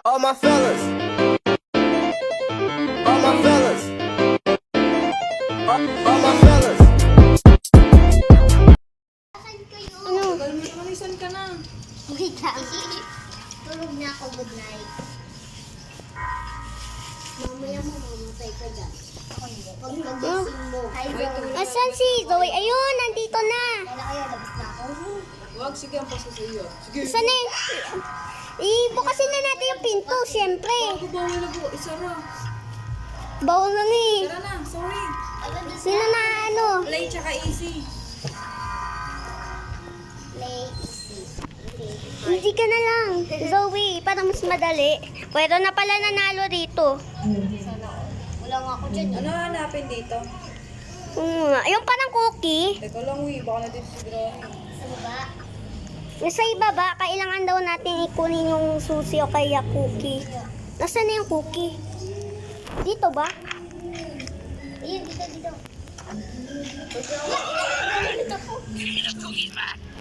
All my fellas, all my fellas, all my fellas. Ano? Malisan ka na. Wait lang. Tulog na ako, good night. Mamaya mo, mamatay ka dyan. Ako hindi. Pag nagising mo. Asan si Zoe? Ayun, nandito na. Kaya kaya, labas na ako. Wag, sige ang paso sa iyo. Sige. Saan na yun? Ibukasin na natin yung pinto, siyempre. Ako bawal na po. Isara. Bawal na ni. Tara na. Sorry. Sino na ano? Play tsaka easy. Play easy. Hindi ka na lang. Zoe, para mas madali. Pwede na pala nanalo dito. Wala nga ako dyan. Ano hanapin dito? Yung parang cookie. Teka lang, uy. Baka na dito si Granny. Sa baba. Nasa ibaba, kailangan daw natin ikunin yung susi o kaya cookie. Nasaan na yung cookie? Dito ba? Ayun, dito.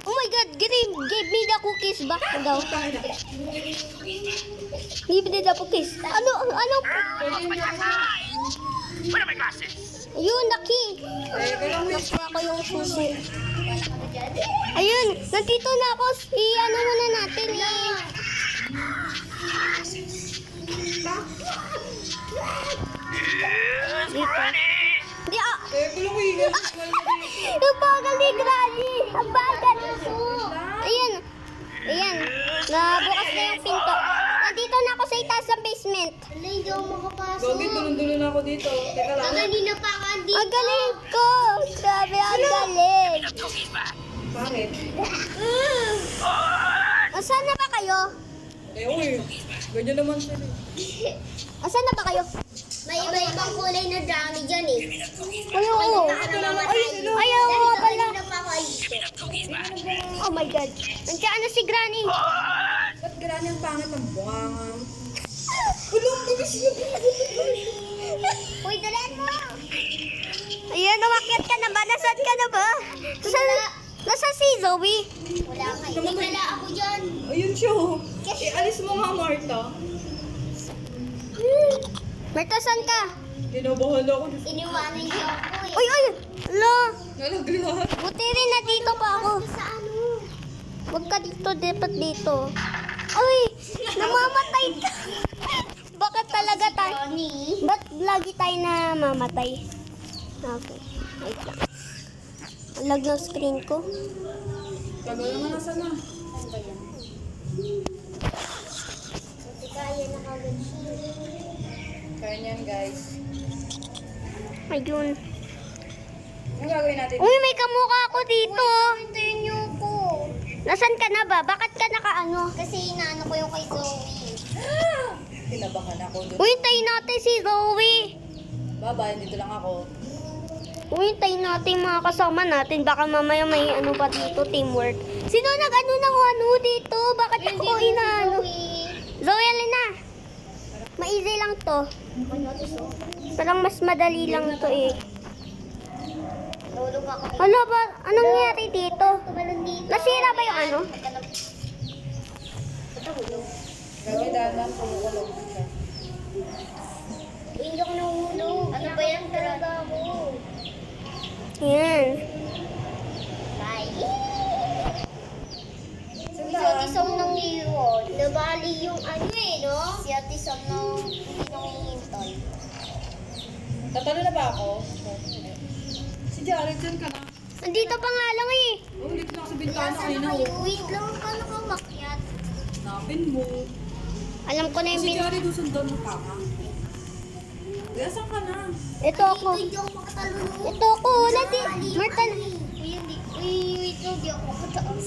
Oh my God, give me the cookies back daw. Give me the cookies. Ano? Ayun, laki. Teka lang, uy. Nakuha ko yung susi. Ayun, nandito na ako. I-ano muna natin. Dito. Di, Teka lang, uy. Ang bagal ni Granny. Ang bagal. Ayan. Ayan. Nabukas na yung pinto. Nandito na ako sa itaas sa basement. Wala, hindi ako makapasok. Gagawin, dulon-dulon ako dito. Teka lang. Kanina pa ako andito. Ang galing ko. Grabe, ang galing. Bakit? Asan na ba kayo? Eh, uy. Ganyan naman siya. Asan na ba kayo? May iba-ibang kulay na dami dyan eh. Ay, oo. Ay, oo pala. Kanina pa ako andito. Oh my God. Nandiyan na si Granny. Ba't Granny ang pangit ng bunganga? Ulong, bilis niya. Uy, dalan mo! Ayan, umakyat ka na ba? Nasaan ka na ba? Nasaan si Zoe? Wala ka. Hindi wala ako dyan. Ayun siya. Oh. Eh, alis mo nga, Marta. Marta, saan ka? Kinabahan ako. Iniwanan niyo ako eh. Uy, uy! Lo! Nalaglag. Buti rin na dito pa ako. Sa ano? Huwag ka dito, dapat dito. Uy! Namamatay ka! Bakit talaga tayo? Johnny. Ba't lagi tayo namamatay? Okay. Wait lang. Ang lag ng screen ko. Tagal naman nasa na. Saan ba yan? Buti kaya na kagad siya. Kaya niyan, guys. Ayun. Anong gagawin natin? Uy, may kamukha ako dito. Hintayin niyo ako. Nasaan ka na ba? Bakit ka nakaano? Kasi inaano ko yung kay Zoe. Kinabahan ako doon. Uy, hintayin natin si Zoe. Bye-bye, dito lang ako. Uy, hintayin natin yung mga kasama natin. Baka mamaya may ano pa dito, teamwork. Sino nag-ano ng ano dito? Bakit ako inaano? Zoe, alin na. Ma-easy lang to. Parang mas madali lang to eh. Tulog ako. Ano ba? Anong nangyari dito? Tumalon dito. Nasira ba yung ano? Gagawin dahan kumukulong siya. Hindi ako nahulog. Ano ba yan talaga ako? Yan. Bye. Si Ate Sam nang iyon. Nabali yung ano eh, no? Si Ate Sam nang hinihintay. Tatalo na ba ako? Si Jared, dyan ka na. Nandito pa nga lang eh. Oh, dito na ako sa Kaya bintana saan kayo na. kayo? Wait lang, paano ka makyat? Napin mo. Alam ko na yung Si bin... Jared, sundan mo pa ka. Kaya saan ka na? Ito ako. Hindi ako makatalon. Ito ako. Marta. Wait lang, di ako makataas.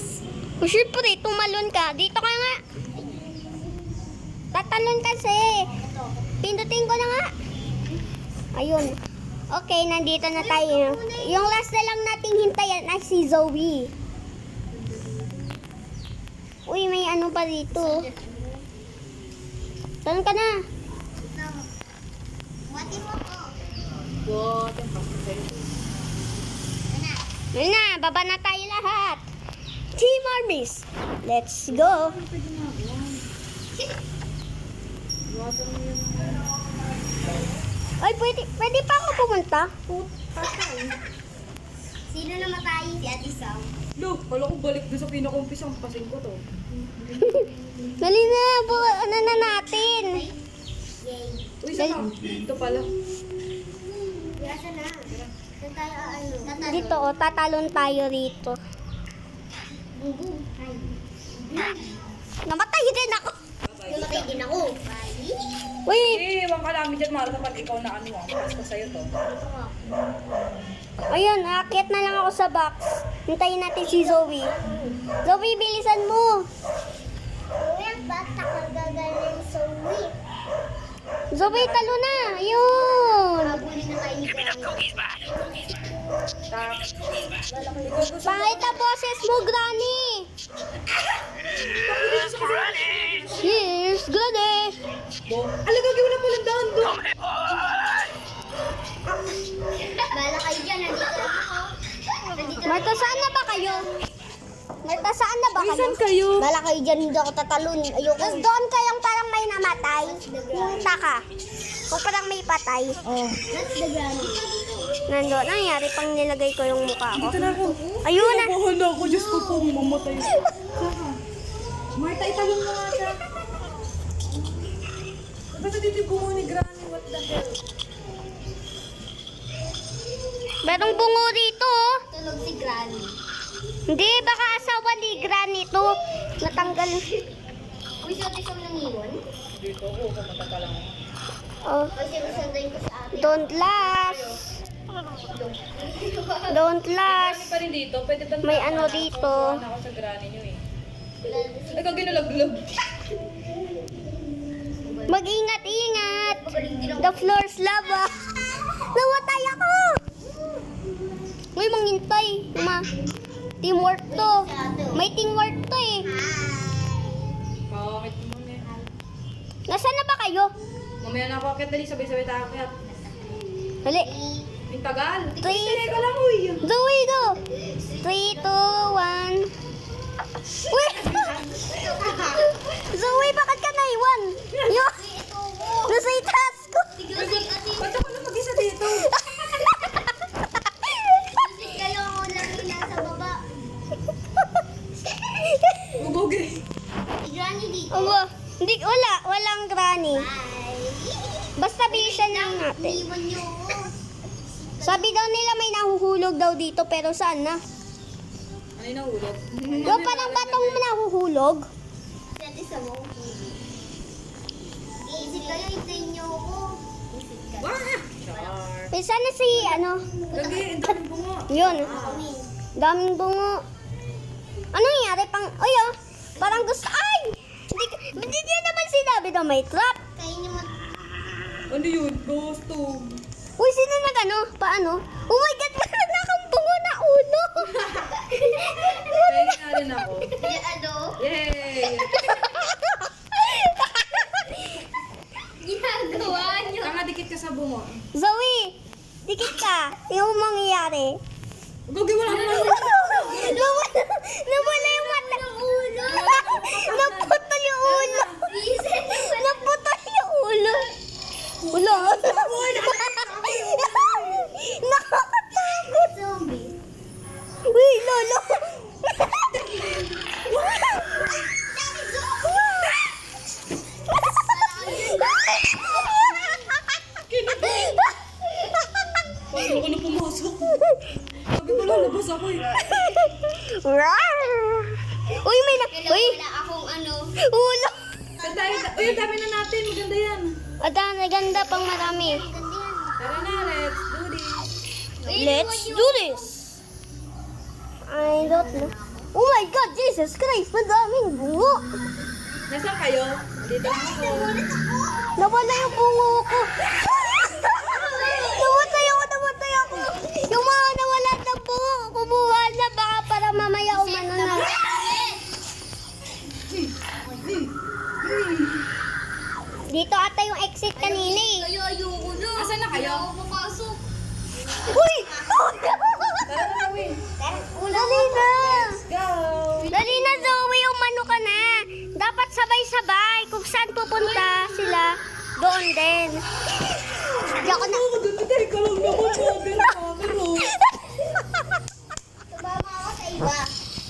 Oh, syempre, tumalon ka. Dito ka nga. Tatalon kasi. Pindutin ko na nga. Ayun. Okay, nandito na tayo. Yung last na lang nating hintayan ay si Zoe. Uy, may ano pa dito. Saan ka na? Mati mo ko. What? Ang pasensya. Yun na, baba na tayo lahat. Team Armies, let's go. Iwasan mo yun. Ay, pwede pa ako pumunta? Sino namatay? Si Ate Sam. Lo, kala ko balik doon sa pinaka-umpisang pasin ko to. Dali na, ano na natin? Yay. Uy, saan ka? Ito pala. Yasa na. Saan tayo ano? Dito, oh, tatalon tayo rito. Bumbum. Ay. Namatay din ako. Namatay din ako. Ay. Uy, Eh, iwan ka namin dyan, mahal kapag ikaw na ano, pass ko sa'yo to. ayun, aakyat na lang ako sa box. Hintayin natin si Zoe. Zoe, bilisan mo. Kuya, bata ka gagaling sa week. Zoe, talo na. Ayun. Habulin na kayo ni Granny. Tak. Ikaw gusto mo. Pangit ang boses mo, Granny. Yes, Granny. Ala, gagawin na pala doon. Bala kayo dyan, nandito lang ako. Nandito lang Marta, saan na ba kayo? Marta, saan na ba kayo? Saan kayo? Bala kayo dyan, hindi ako tatalon. Ayoko. Tapos doon kayong parang may namatay. Punta ka. Kung parang may patay. Oh. That's the granny. Nandoon, nangyari pang nilagay ko yung mukha ko. Dito na ako. Ayun na. Nakuha na ako. Diyos ko po, mamatay. Saka. Marta, italong mo nga siya. Ba't natitibungo ni Granny? What the hell? Merong bungo dito. oh. Tulog si granny. Hindi, baka asawa ni Granny to. Natanggal. Uy, si Ate Sam nangiwan? Dito ako, pumunta ka lang. Oh, Kasi susunduin ko sa ate. don't last. Don't Granny last. pa rin dito. Pwede ba May ano dito. Ako sa Granny nyo eh. Ay, kag ginalaglag. Mag-ingat-ingat. The floor's lava. Nawatay ako. Uy, mangintay. Teamwork to. May teamwork to eh. Bakit mo na? Nasaan na ba kayo? Mamaya na ako akit. Dali, sabay-sabay tayo akit. Hali. Yung tagal. Three. Teka lang, uy. Zoe, go. 3, 2, 1. Uy! Zoe, bakit ka naiwan? Yo! Nasa itaas ko. Ba't ako lang mag-isa dito? Kayo ako lang yung nasa baba. Gugugi. Si granny dito. Aba, hindi, walang granny. Bye. Basta bilisan lang natin. Iwan niyo ako. Sabi daw nila may nahuhulog daw dito, pero saan na? Ano yung nahulog? Yung parang batong nahuhulog. Si Ate Sam ako. Iisip kayo, hintayin niyo ako. Isip ka. Wah! Char. Eh, sana si, ano, Lagi, ang dami bunga. yun. Kami. Daming bungo. Ano nangyari pang, ay oh, parang gusto, ay! Hindi niya naman sinabi na may trap. Kayo niyo Ano yun? Gusto. Uy, sino nag-ano? Paano? Oh my God, meron na akong bungo na ulo. Kaya nga rin ako. Yung ano? Yay! Ginagawa niyo. Tanga, dikit ka sa bunga. Zoe, dikit ka. Yung mangyayari. Gugi, wala naman. Nawala yung mata. Naputol yung ulo. Naputol yung ulo. Ulo. Nakakatakot. Zombie. Uy, lolo. Paano ko na pumasok? Sabi ko lalabas ako eh. Uy, may na... Uy, Wala akong ano. ulo. Saan tayo? Uy, ang dami na natin. Maganda yan. Ada, naganda pang marami. Tara na, let's do this. Let's do this. I don't know. Oh my God, Jesus Christ, madaming bungo. Nasaan kayo? Dito lang ako. Nawala yung bungo ko. Namatay ako. Yung mga nawala ng bungo, kumuha na baka para mamaya umano na. Dito ata yung exit kanina eh. Kayo ayoko na. Asan na kayo? Hindi ako papasok. Uy! Tara na, Win. Dali na! Go! Dali na, Zoe, umano ka na. Dapat sabay-sabay kung saan pupunta sila. Doon din. Di ako na... Teka lang naman, pero... Sumama ako sa iba.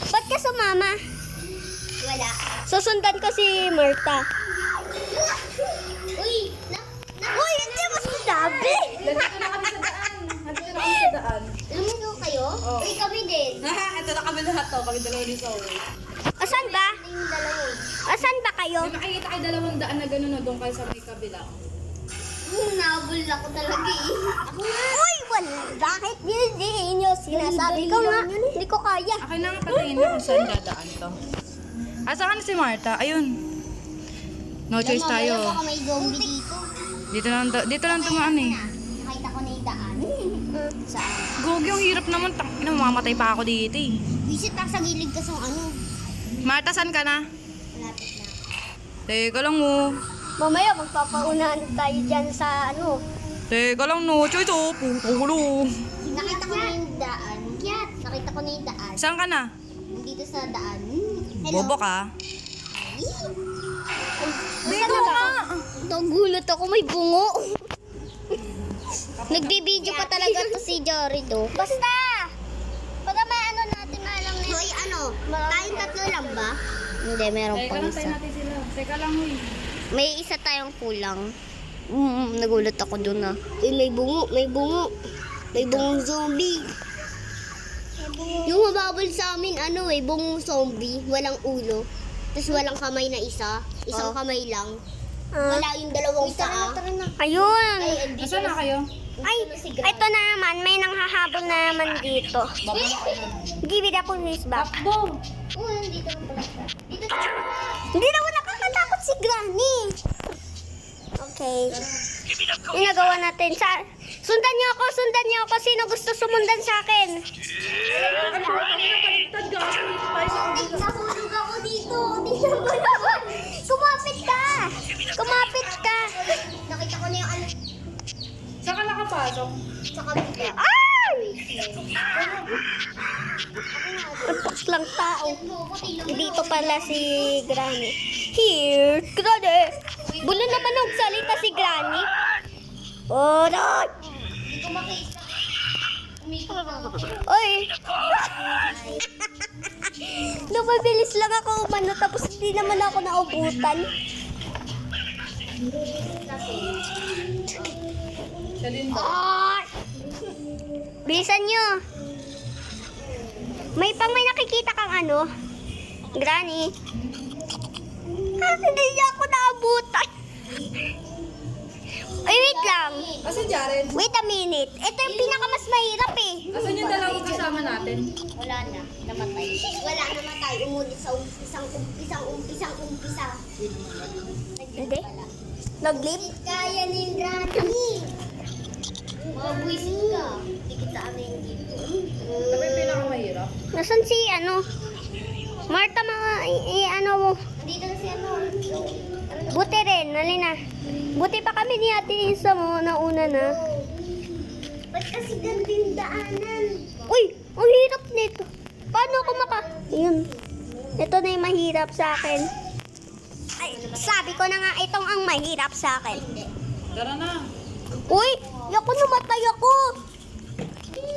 Ba't ka sumama? Wala. Susundan ko si Marta. Uy! Uy, hindi mo sinabi! Nandito na kami sa daan. Nandito na kami sa daan. Lumigo kayo? Oo. Uy, kami din. Ito na kami lahat to. Kami dalawa ni Zoe. Asan ba? Yung dalawa. Asan ba kayo? May makikita kayo dalawang daan na gano'n no, doon kayo sa may kabila. Nabul ako talaga eh. Ako nga. Uy, wala. Bakit hindi nyo sinasabi ko nga? Hindi ko kaya. Akin na nga patingin na kung saan dadaan to. Asa ka na si Marta? Ayun. No choice tayo. Baka may zombie dito. Dito lang tumaan eh. Nakita ko na yung daan. Saan? Gogi, ang hirap naman. Tangina, mamamatay pa ako dito eh. Visit ka sa gilid ka sa ano. Marta, saan ka na? Malapit na. Teka lang oh. Mamaya magpapaunahan tayo dyan sa ano. Teka lang no choice oh. Pukulo. Nakita ko na yung daan. Kiat! Nakita ko na yung daan. Saan ka na? Nandito sa daan. Hello? Bobo ka? Dito ka! Nagulat ako, may bungo. Nagbibideo pa talaga to si Jorido. Basta! Pagka maano natin, maalam na Hoy, ano? Tayong tatlo lang ba? Hindi, meron Teka pang lang, tayo isa. natin sila. Teka lang huy. May isa tayong kulang. Nagulat ako dun ah. Eh, may bungo, may bungo. May bungong zombie. Yung humabol sa amin, ano eh, bungong zombie, walang ulo. Tapos walang kamay na isa. Isang Oh. kamay lang. Ah. Wala yung dalawang paa. Ayun! Ay, andito Nasaan na kayo? Ay, ito na naman. May nanghahabol na naman dito. Give it a police back. Takbo! Oo, nandito na pala siya. Dito siya. Hindi naman nakakatakot si Granny. Okay. Ginagawa natin. Sundan niyo ako, sundan niyo ako. Sino gusto sumundan sa akin? Nahulog ako dito. Kumapit ka! Kumapit ka! Nakita ko na yung ano Saan ka nakapasok? sa kabila. Ay! Utok lang tao. Dito pala si Granny. Here, Granny. Bulo naman ng salita si Granny. Oray! Hindi ko makita. Umikot ako. Oy! Lumabilis lang ako umano tapos hindi naman ako naubutan. Siya din ba? Ay! Bilisan nyo. May nakikita kang ano? Granny. Hindi niya ako naabutan. Ay, wait lang. Kasi Jared, Wait a minute. Ito yung pinakamas mahirap eh. asan yung dalawang kasama natin? Wala na. Namatay. Wala namatay. Umulit sa umpisa. Hindi. Nag-leave? Kaya ni yung granny. Mga buwisit ka. Hindi kita ano yung dito. Sabi yung pinakamahirap. Nasaan si ano? Marta, ano mo? Nandito na si ano. Buti rin, halina. Buti pa kami ni Ate Isa mo, nauna na. Ba't kasi ganito yung daanan? Uy, ang hirap nito. Paano ako Yun. Ito na yung mahirap sa akin. Ay, sabi ko na nga, itong ang mahirap sa akin. Tara na. Uy, ako namatay ako.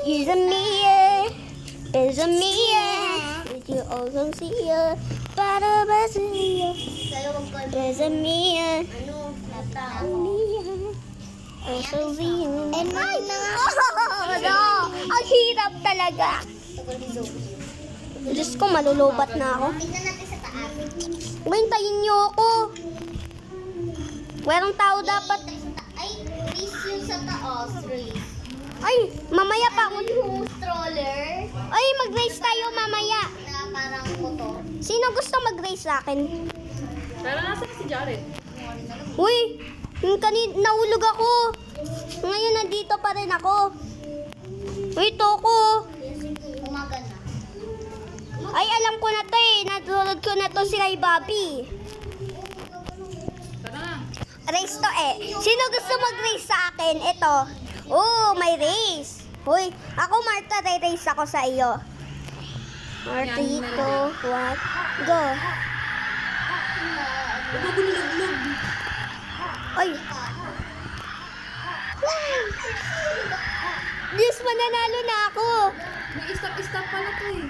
Is a Mia, is a Mia. Did you also see ya? Para ba siya? Dalawang kalbo. Is a Mia, Ano? Natao. Mia. Also see ya. And ay, no, ang hirap talaga. Diyos ko, malulubat na ako. Tingnan natin sa taas. Hintayin niyo ako. Merong tao dapat. Ay, please yung sa taas, Ray. Ay, mamaya pa. Yung stroller Ay, mag-race tayo mamaya. na parang motor. Sino gusto mag-race sa akin? Tara, nasa si Jared? Uy, nahulog ako. Ngayon nandito pa rin ako. Uy, Toko. Umaga na. Ay, alam ko na to eh. Natulog ko na to si Ray Bobby. Tara na. Race to eh. Sino gusto mag-race sa akin? Ito. Oh, may race. Uy, ako Marta, race ako sa iyo. Martito, what? Go. Ito, gululog-log. Ay, May stop pala to eh.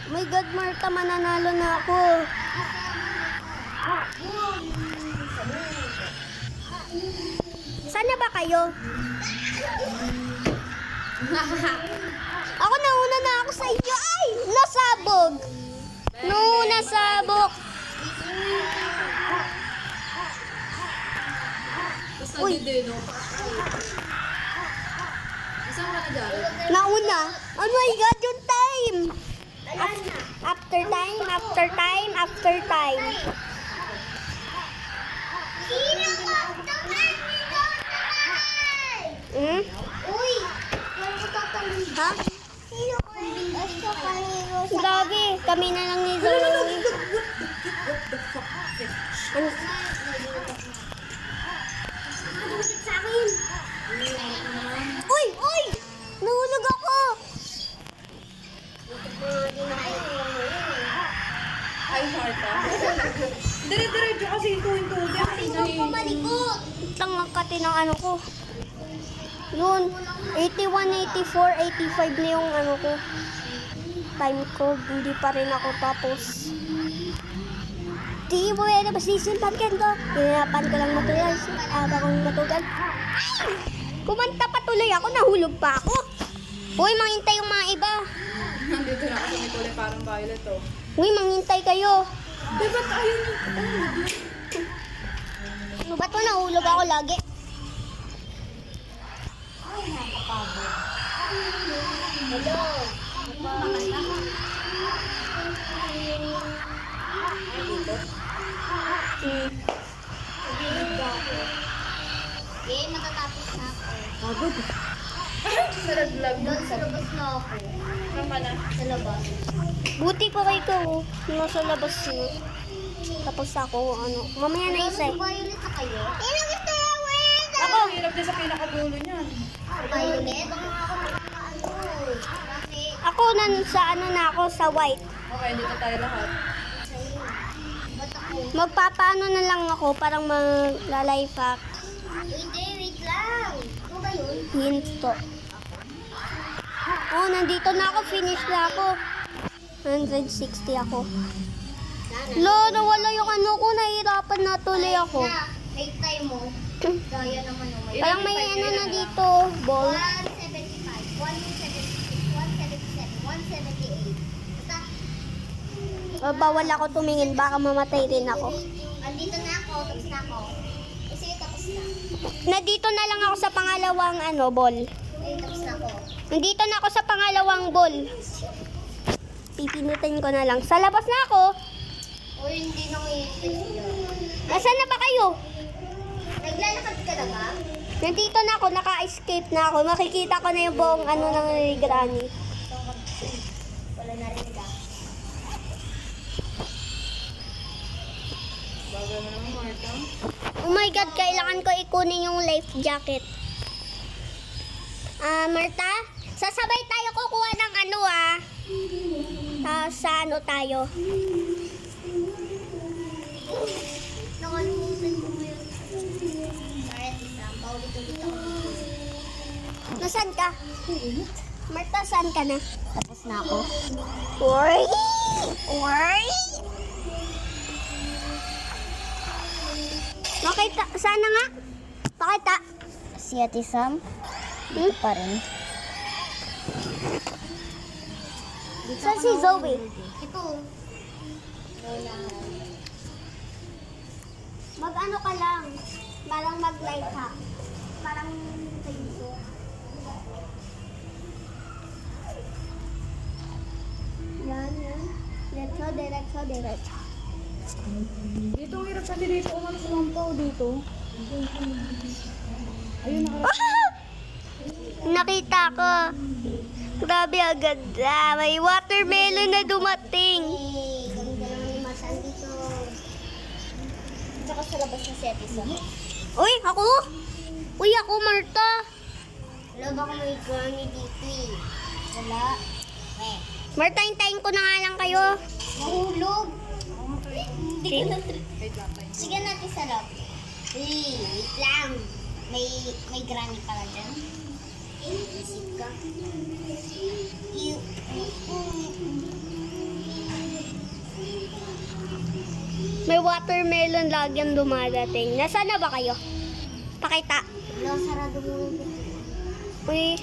Oh my God, Marta, mananalo na ako. Saan na ba kayo? Ako nauna na ako sa inyo. Ay! Nasabog! Nasabog! Tapos Uy. nagdidino. Saan ka na dyan? Nauna. Oh my God, yung time! After time, after time, after time. Hmm? Uy! Wala ko tatanong. Ha? Sino ko yung basta kanino sa... Grabe, kami na lang ni Zoe. Ano? Sa akin! Uy! Uy! Nahulog ako! Ay, Marta. Dire-diretso kasi ito. Malikot! Tanga kati ng ano ko. Yun. 81, 84, 85 na yung ano ko. Time ko. Hindi pa rin ako tapos. Di mo yan na masisimpan ko. Hinapan ko lang matuloy. Abang matugal. Kumanta pa tuloy ako. Nahulog pa ako. Uy, manghintay yung mga iba. Nandito na kasi may kulay parang violet oh. Uy, manghintay kayo. Diba tayo nito? Ano ba to? Nahulog ako lagi. Hello! Hmm. Okay, matatapos na ako. Pagod. Naraglag. Doon sa labas na ako. Saan ka na? Sa labas. Buti pa kayo ko. Nasa labas yun. Tapos ako, ano. Mamaya na isa. Violet na kayo? Sino gusto yung violet? Ako. Hirap din sa pinakadulo niyan. Violet? Baka ako nakakaano. Kasi, Ako sa ano na ako, sa white. Okay, dito tayo lahat. ba't ako? Magpapaano na lang ako, parang mag-life hack. Hindi, wait lang. Ano ba yun? Hinto. Oh, nandito na ako. Finish na ako. 160 ako. Lo, nawala yung ano ko. Nahihirapan na tuloy ako. Na, wait time mo. Gaya naman yung may... Parang may ano na dito. Ball. 175, 176, 177, 178. Basta, Bawal ako tumingin. Baka mamatay rin ako. andito na ako, tapos na ako. Sige, tapos na. Nandito na lang ako sa pangalawang ano, ball. Okay, tapos na ako. Nandito na ako sa pangalawang ball. Pipinitin ko na lang. Sa labas na ako. O hindi nang i-test Nasaan na ba kayo? Naglalakad ka na ba? Nandito na ako. Naka-escape na ako. Makikita ko na yung buong ano ng granny. Wala na rin ka. Bagal mo naman, Marta. Oh my God, kailangan ko ikunin yung life jacket. Marta, sasabay tayo kukuha ng ano sa ano tayo. Nakalimutan ko mo yun. Kahit isang, paulit-ulit ako dito. Nasaan ka? Marta, saan ka na? Tapos na ako. Uy! Uy! Makita, sana nga. Pakita. Si Ate Sam, dito pa rin. Saan si Zoe? Ito. Mag-ano ka lang. Parang mag-life hack. Parang dito. Yan. Diretso. Dito, ang hirap kasi dito. Umano sumampaw dito. Ayun, Nakita ko. Grabe agad. May watermelon na dumating. Hey, ganda naman ni Masan dito. Tsaka sa labas na si Ate Sam. Uy, ako? Uy, ako, Marta. Wala ba kung may granny dito eh? Wala. Marta, hintayin ko na nga lang kayo. Mahulog. Hindi ko na wait lang tayo. sige natin sa loob. Wait lang. May granny pala dyan. Isip ka. May watermelon lagi ang dumadating. Nasaan na ba kayo? Pakita. Wala, sarado mo. Uy,